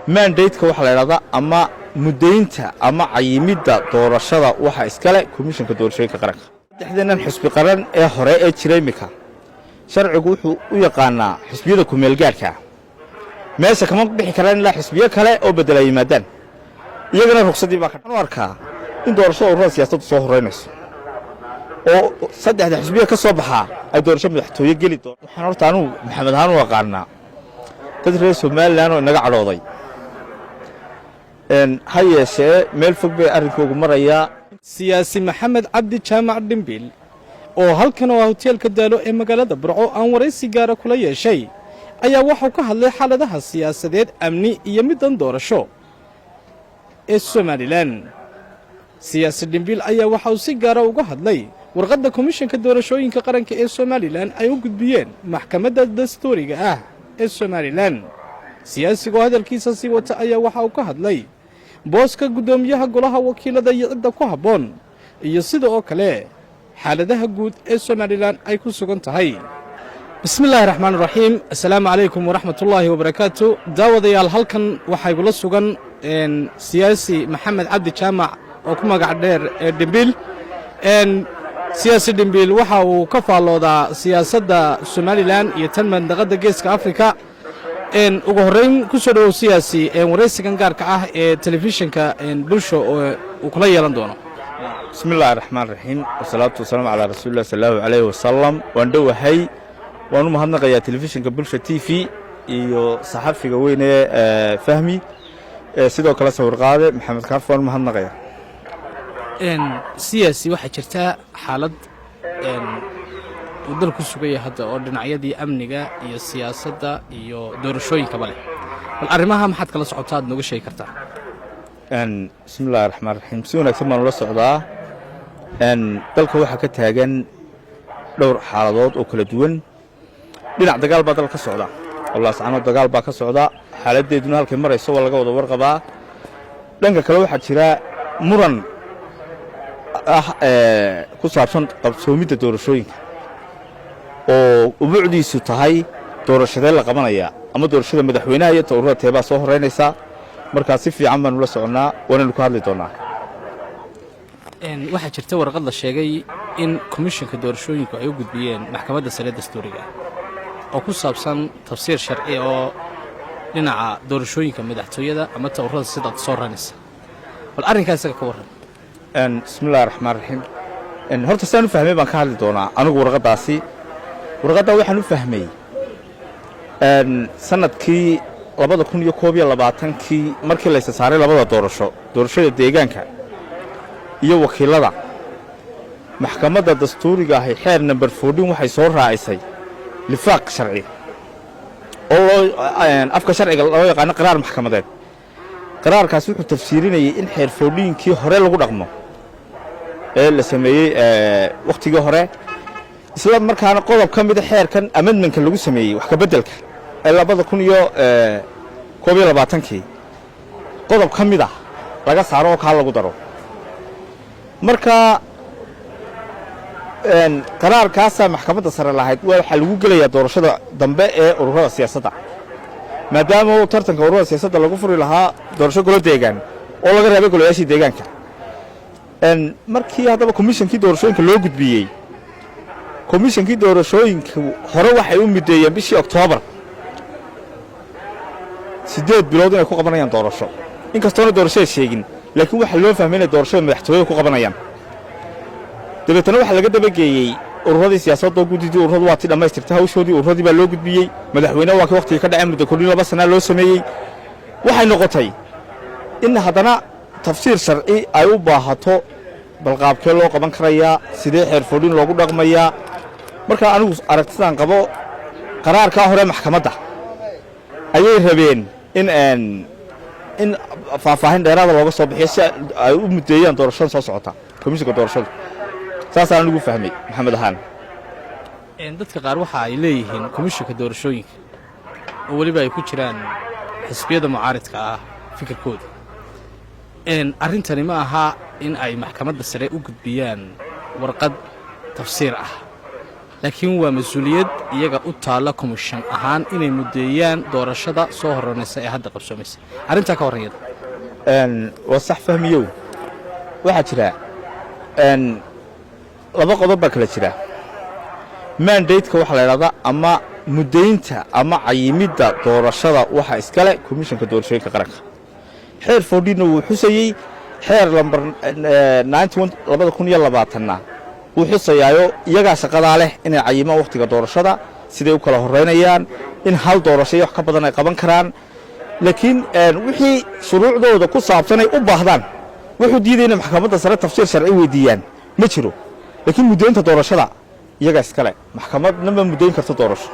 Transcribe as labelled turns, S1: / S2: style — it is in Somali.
S1: mandate-ka waxa la yiraahdaa ama mudaynta ama cayimida doorashada waxa iskale komishanka doorashooyinka qaranka saddexdan xisbi qaran ee hore ee jiray imika sharcigu wuxuu u yaqaanaa xisbiyada ku meel gaarka meesha kama bixi karaan ilaa xisbiyo kale oo bedelay yimaadaan iyagana ruqsadii baa ka arkaa in doorashada ururada siyaasaddu soo horeynayso oo saddexda xisbiyo ka soo baxaa ay doorasho madaxtooye geli doon waxaan horta anu maxamed ahaan u aqaanaa dad reer Soomaaliland oo inaga cadhooday hayeeshee meel fog bay arrinkoogu marayaa
S2: siyaasi maxamed cabdi jaamac dhimbil oo halkan oo hoteelka daalo ee magaalada Burco aan waraysi gaar ah kula yeeshay ayaa waxa uu ka hadlay xaaladaha siyaasadeed amni iyo midan doorasho ee Soomaaliland siyaasi dhimbil ayaa waxa uu si gaar ah uga hadlay warqadda komishanka doorashooyinka qaranka ee Soomaaliland ay u gudbiyeen maxkamadda dastuuriga ah ee Soomaaliland siyaasiga hadalkiisa si wata ayaa waxa uu ka hadlay booska gudoomiyaha golaha wakiilada iyo cidda ku haboon iyo sidoo kale xaaladaha guud ee Soomaaliland ay ku sugan tahay bismillaahir rahmaanir rahiim assalaamu alaykum wa rahmatullaahi wa barakaatu daawadayaal halkan waxa igula sugan siyaasi maxamed cabdi jaamac oo ku magac dheer dhimbil siyaasi dhimbil waxa uu ka faaloodaa siyaasadda Soomaaliland iyo tan mandaqada geeska Afrika ugu horeyn ku soo dhawow siyaasi waraysigan gaarka ah ee telefishinka bulsho oo uu kula yeelan doono
S1: bismillaahir rahmaanir rahiim wasalaatu wasalaamu ala rasuulillah sallallahu alayhi wasallam waan dhawahay waan u mahadnaqayaa telefishinka bulsho TV iyo saxafiga weyn ee fahmi sidoo kale sawir qaade maxamed kaaf waan u mahadnaqayaa
S2: siyaasi waxa jirta xaalad waddan ku sugaya hadda oo dhinacyadii amniga iyo siyaasadda iyo doorashooyinka bale bal arrimaha maxaad kala socotaa aad nooga sheegi kartaa
S1: bismillaahir rahmaanir rahiim si wanaagsan baan ula socdaa dalka waxa ka taagan dhowr xaaladood oo kala duwan dhinac dagaal baa dalka ka socda wallahi saano dagaal baa ka socda xaaladeeduna halkay marayso waa laga wada warqabaa dhanka kale waxa jira muran ku saabsan qabsoomidda doorashooyinka oo ubuucdiisu tahay doorashada la qabanaya ama doorashada madaxweynaha iyo ururada teebaa soo horeynaysa marka si fiican baan ula soconaa waana ku hadli doonaa
S2: waxa jirta warqad la sheegay in komishanka doorashooyinka ay u gudbiyeen maxkamadda sare dastuuriga oo ku saabsan tafsiir sharci oo dhinaca doorashooyinka madaxtooyada ama ururada sida soo horeynaysa bal arrinkaas ka waran
S1: bismillaahir rahmaanir rahiim horta saan u fahmay baan ka hadli doonaa anigu warqadaasi warqadda waxaan u fahmay sanadkii 2021kii markii la saaray labada doorashada deegaanka iyo wakiilada maxkamadda dastuuriga ah xeer number 14 waxay soo raacisay lifaaq sharci oo afka sharciga loo yaqaan qaraar maxkamadeed qaraarkaas wuxuu tafsiirinayay in xeer 14kii hore lagu dhaqmo ee la sameeyay waqtigii hore isla markaana qodob ka mid ah xeerkan amendmentka lagu sameeyay wax ka bedelka ee 2021kii qodob ka mid ah laga saaro oo ka lagu daro marka qaraarkaas maxkamadda sare lahayd waxa lagu gelayaa doorashada dambe ee ururada siyaasadda maadaama uu tartanka ururada siyaasadda lagu furi lahaa doorasho golo deegaan oo laga reebay golayaashii deegaanka markii haddaba komishankii doorashooyinka loo gudbiyey komishankii doorashooyinka hore waxay u mideeyeen bishii Oktoobar 8 bilood inay ku qabanayaan doorasho inkastoo doorashada sheegin laakiin waxa loo fahmay inay doorashada madaxtooyada ku qabanayaan dabeetana waxa laga dabageeyay ururadii siyaasadda gudidii ururadu waa tii dhamaystirtay hawshoodii ururadii baa loo gudbiyey madaxweynaha waa kii waqtiga ka dhacay muddo kordhin 2 sano loo sameeyay waxay noqotay in haddana tafsiir sharci ay u baahato bal qaabkee loo qaban karayaa sidee xeer 14 loogu dhaqmayaa marka anigu aragtidan qabo qaraarka hore maxkamadda ayay rabeen in faahfaahin dheeraad looga soo bixiyo si ay u mudeeyaan doorashada soo socota komishanka doorashada saasaan anigu fahmay maxamed ahaan
S2: dadka qaar waxa ay leeyihiin komishanka doorashooyinka oo waliba ay ku jiraan xisbiyada mucaaradka ah fikirkooda arrintani ma aha in ay maxkamadda sare u gudbiyaan warqad tafsiir ah laakiin waa mas-uuliyad iyaga u taalla komishan ahaan inay muddeeyaan doorashada soo horanaysa ee hadda qabsoomaysa arrintaa ka warran
S1: waa sax fahmiyow waxaa jira laba qodob baa kala jira mandateka waxaa la idhahdaa ama muddaynta ama cayimidda doorashada waxa iskale komishanka doorashooyinka qaranka xeer foodhiinna wuu xusayey xeer lambar 2020na wuu xusayaayo iyagaa shaqadaa leh inay cayimaan wakhtiga doorashada siday u kala horraynayaan in hal doorasho iyo wax ka badan ay qaban karaan laakiin wixii shuruucdooda ku saabsanay u baahdaan wuxuu diiday inay maxkamadda sare tafsiir sharci weydiiyaan ma jiro laakiin muddaynta doorashada iyagaa iskale maxkamadna ma muddayn karto doorasho